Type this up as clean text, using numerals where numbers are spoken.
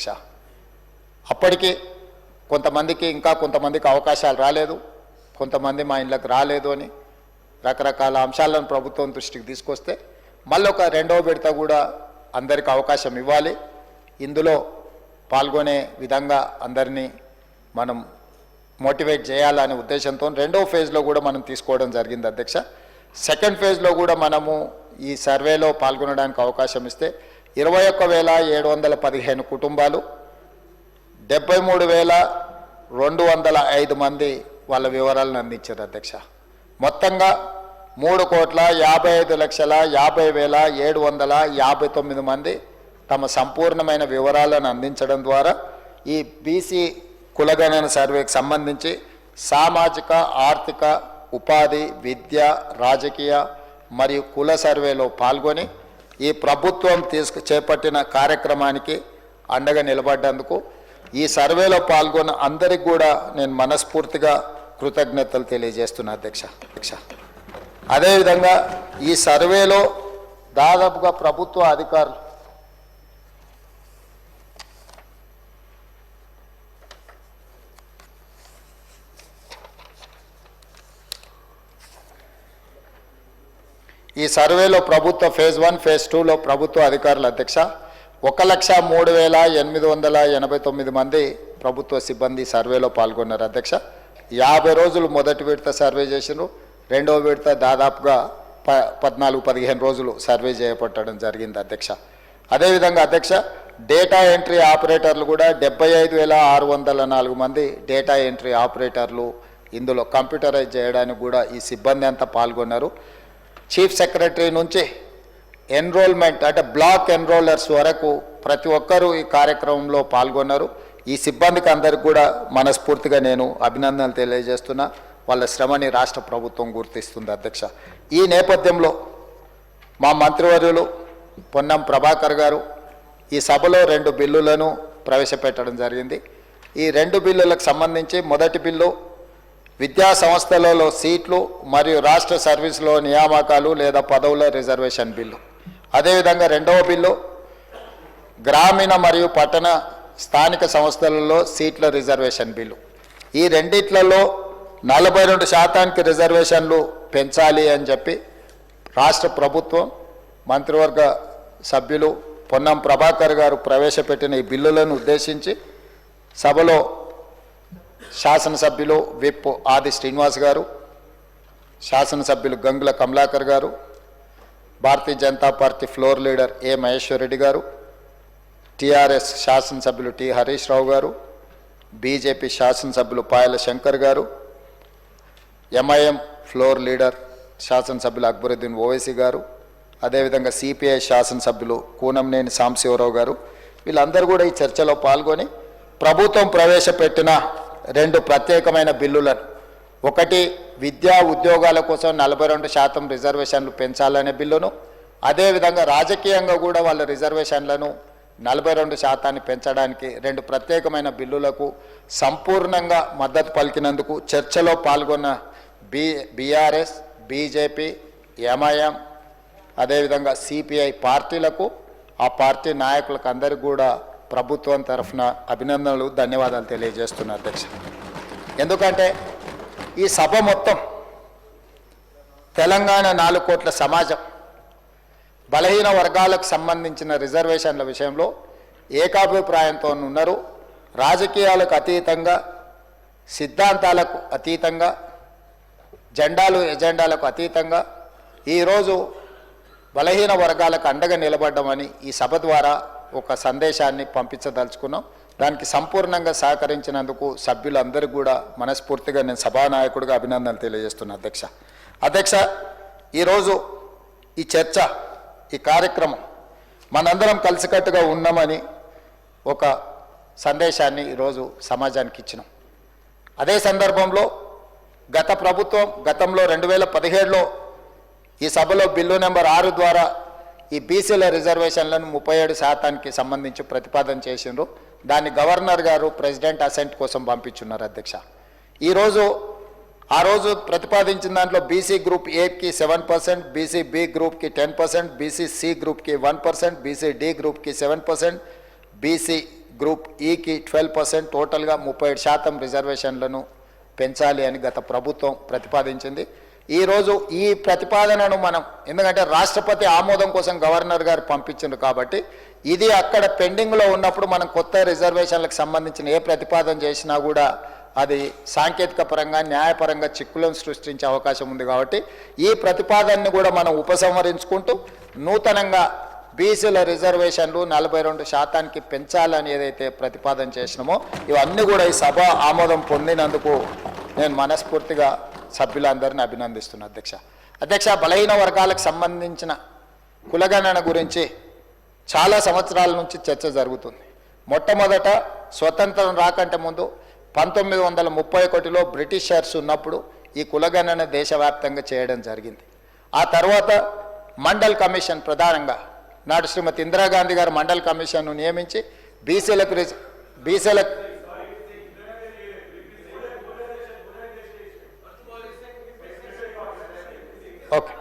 అధ్యక్ష. అప్పటికి కొంతమందికి అవకాశాలు రాలేదు, కొంతమంది మా ఇళ్ళకి రాలేదు అని రకరకాల అంశాలను ప్రభుత్వం దృష్టికి తీసుకొస్తే మళ్ళీ ఒక రెండవ విడత కూడా అందరికీ అవకాశం ఇవ్వాలి, ఇందులో పాల్గొనే విధంగా అందరినీ మనం మోటివేట్ చేయాలనే ఉద్దేశంతో రెండవ ఫేజ్లో కూడా మనం తీసుకోవడం జరిగింది అధ్యక్ష. సెకండ్ ఫేజ్లో కూడా మనము ఈ సర్వేలో పాల్గొనడానికి అవకాశం ఇస్తే 21,715 కుటుంబాలు 73,205 మంది వాళ్ళ వివరాలను అందించారు అధ్యక్ష. మొత్తంగా 3,55,50,759 మంది తమ సంపూర్ణమైన వివరాలను అందించడం ద్వారా ఈ బీసీ కులగణన సర్వేకి సంబంధించి సామాజిక, ఆర్థిక, ఉపాధి, విద్య, రాజకీయ మరియు కుల సర్వేలో పాల్గొని ఈ ప్రభుత్వం చేపట్టిన కార్యక్రమానికి అండగా నిలబడ్డందుకు ఈ సర్వేలో పాల్గొన్న అందరికి కూడా నేను మనస్ఫూర్తిగా కృతజ్ఞతలు తెలియజేస్తున్నా అధ్యక్ష. అదేవిధంగా ఈ సర్వేలో దాదాపుగా ప్రభుత్వ అధికారులు ఈ సర్వేలో ప్రభుత్వ ఫేజ్ 1, ఫేజ్ 2లో ప్రభుత్వ అధికారులు అధ్యక్ష 1,03,889 మంది ప్రభుత్వ సిబ్బంది సర్వేలో పాల్గొన్నారు అధ్యక్ష. 50 రోజులు మొదటి విడత సర్వే చేసినారు, రెండవ విడత దాదాపుగా 14-15 రోజులు సర్వే చేపట్టడం జరిగింది అధ్యక్ష. అదేవిధంగా అధ్యక్ష డేటా ఎంట్రీ ఆపరేటర్లు కూడా 75,604 మంది డేటా ఎంట్రీ ఆపరేటర్లు ఇందులో కంప్యూటరైజ్ చేయడానికి కూడా ఈ సిబ్బంది అంతా పాల్గొన్నారు. చీఫ్ సెక్రటరీ నుంచి ఎన్రోల్మెంట్ అంటే బ్లాక్ ఎన్రోలర్స్ వరకు ప్రతి ఒక్కరూ ఈ కార్యక్రమంలో పాల్గొన్నారు. ఈ సిబ్బందికి అందరికి కూడా మనస్ఫూర్తిగా నేను అభినందనలు తెలియజేస్తున్నా. వాళ్ళ శ్రమని రాష్ట్ర ప్రభుత్వం గుర్తిస్తుంది అధ్యక్ష. ఈ నేపథ్యంలో మా మంత్రివర్యులు పొన్నం ప్రభాకర్ గారు ఈ సభలో 2 బిల్లులను ప్రవేశపెట్టడం జరిగింది. ఈ 2 బిల్లులకు సంబంధించి మొదటి బిల్లు విద్యా సంస్థలలో సీట్లు మరియు రాష్ట్ర సర్వీసులో నియామకాలు లేదా పదవుల రిజర్వేషన్ బిల్లు. అదేవిధంగా రెండవ బిల్లు గ్రామీణ మరియు పట్టణ స్థానిక సంస్థలలో సీట్ల రిజర్వేషన్ బిల్లు. ఈ రెండిట్లలో 42% రిజర్వేషన్లు పెంచాలి అని చెప్పి రాష్ట్ర ప్రభుత్వం మంత్రివర్గ సభ్యులు పొన్నం ప్రభాకర్ గారు ప్రవేశపెట్టిన ఈ బిల్లులను ఉద్దేశించి సభలో శాసనసభ్యులు విప్ ఆది శ్రీనివాస్ గారు, శాసనసభ్యులు గంగుల కమలాకర్ గారు, Bharatiya Janata party floor leader ఏ మహేశ్వర్ రెడ్డి గారు, టీఆర్ఎస్ శాసనసభ్యులు టి హరీష్ రావు గారు, బీజేపీ శాసనసభ్యులు పాయల శంకర్ గారు, ఎంఐఎం ఫ్లోర్ లీడర్ శాసనసభ్యులు అక్బరుద్దీన్ ఓవైసీ గారు, అదేవిధంగా సిపిఐ శాసనసభ్యులు కూనంనేని సాంబశివరావు గారు, వీళ్ళందరూ కూడా ఈ చర్చలో పాల్గొని ప్రభుత్వం ప్రవేశపెట్టిన 2 ప్రత్యేకమైన బిల్లులను, ఒకటి విద్యా ఉద్యోగాల కోసం 42% రిజర్వేషన్లు పెంచాలనే బిల్లును, అదేవిధంగా రాజకీయంగా కూడా వాళ్ళ రిజర్వేషన్లను 42% పెంచడానికి 2 ప్రత్యేకమైన బిల్లులకు సంపూర్ణంగా మద్దతు పలికినందుకు చర్చలో పాల్గొన్న బీఆర్ఎస్, బీజేపీ, ఎంఐఎం, అదేవిధంగా సిపిఐ పార్టీలకు, ఆ పార్టీ నాయకులకు అందరికీ కూడా ప్రభుత్వం తరఫున అభినందనలు, ధన్యవాదాలు తెలియజేస్తున్నా అధ్యక్ష. ఎందుకంటే ఈ సభ మొత్తం తెలంగాణ 4 కోట్ల సమాజం బలహీన వర్గాలకు సంబంధించిన రిజర్వేషన్ల విషయంలో ఏకాభిప్రాయంతో ఉన్నారు. రాజకీయాలకు అతీతంగా, సిద్ధాంతాలకు అతీతంగా, ఎజెండాలకు అతీతంగా ఈరోజు బలహీన వర్గాలకు అండగా నిలబడ్డామని ఈ సభ ద్వారా ఒక సందేశాన్ని పంపించదలుచుకున్నాం. దానికి సంపూర్ణంగా సహకరించినందుకు సభ్యులందరూ కూడా మనస్ఫూర్తిగా నేను సభానాయకుడిగా అభినందనలు తెలియజేస్తున్నా అధ్యక్ష. ఈరోజు ఈ చర్చ, ఈ కార్యక్రమం మనందరం కలిసికట్టుగా ఉన్నామని ఒక సందేశాన్ని ఈరోజు సమాజానికి ఇచ్చినాం. అదే సందర్భంలో గత ప్రభుత్వం గతంలో 2017లో ఈ సభలో బిల్లు నెంబర్ 6 ద్వారా ఈ బీసీల రిజర్వేషన్లను 37% సంబంధించి ప్రతిపాదన చేసిండ్రు. దాన్ని గవర్నర్ గారు ప్రెసిడెంట్ అసెంట్ కోసం పంపించున్నారు అధ్యక్ష. ఆ రోజు ప్రతిపాదించిన దాంట్లో బీసీ గ్రూప్ ఏకి 7%, బీసీ బి గ్రూప్కి 10%, బీసీ సి గ్రూప్కి 1%, బీసీ డి గ్రూప్కి 7%, బీసీ గ్రూప్ ఈకి 12%, టోటల్గా 37% రిజర్వేషన్లను పెంచాలి అని గత ప్రభుత్వం ప్రతిపాదించింది. ఈరోజు ఈ ప్రతిపాదనను మనం, ఎందుకంటే రాష్ట్రపతి ఆమోదం కోసం గవర్నర్ గారు పంపించారు కాబట్టి ఇది అక్కడ పెండింగ్లో ఉన్నప్పుడు మనం కొత్త రిజర్వేషన్లకు సంబంధించిన ఏ ప్రతిపాదన చేసినా కూడా అది సాంకేతిక పరంగా న్యాయపరంగా చిక్కులను సృష్టించే అవకాశం ఉంది. కాబట్టి ఈ ప్రతిపాదనను కూడా మనం ఉపసంహరించుకుంటూ నూతనంగా బీసీల రిజర్వేషన్లు 42% పెంచాలని ఏదైతే ప్రతిపాదన చేసినామో ఇవన్నీ కూడా ఈ సభ ఆమోదం పొందినందుకు నేను మనస్ఫూర్తిగా సభ్యులందరినీ అభినందిస్తున్నాను. అధ్యక్ష, బలహీన వర్గాలకు సంబంధించిన కులగణన గురించి చాలా సంవత్సరాల నుంచి చర్చ జరుగుతుంది. మొట్టమొదట స్వతంత్రం రాకంటే ముందు 1931లో బ్రిటిషర్స్ ఉన్నప్పుడు ఈ కులగణన దేశవ్యాప్తంగా చేయడం జరిగింది. ఆ తర్వాత మండల్ కమిషన్, ప్రధానంగా నాడు శ్రీమతి ఇందిరాగాంధీ గారు మండల్ కమిషన్ను నియమించి బీసీలకు ఓకే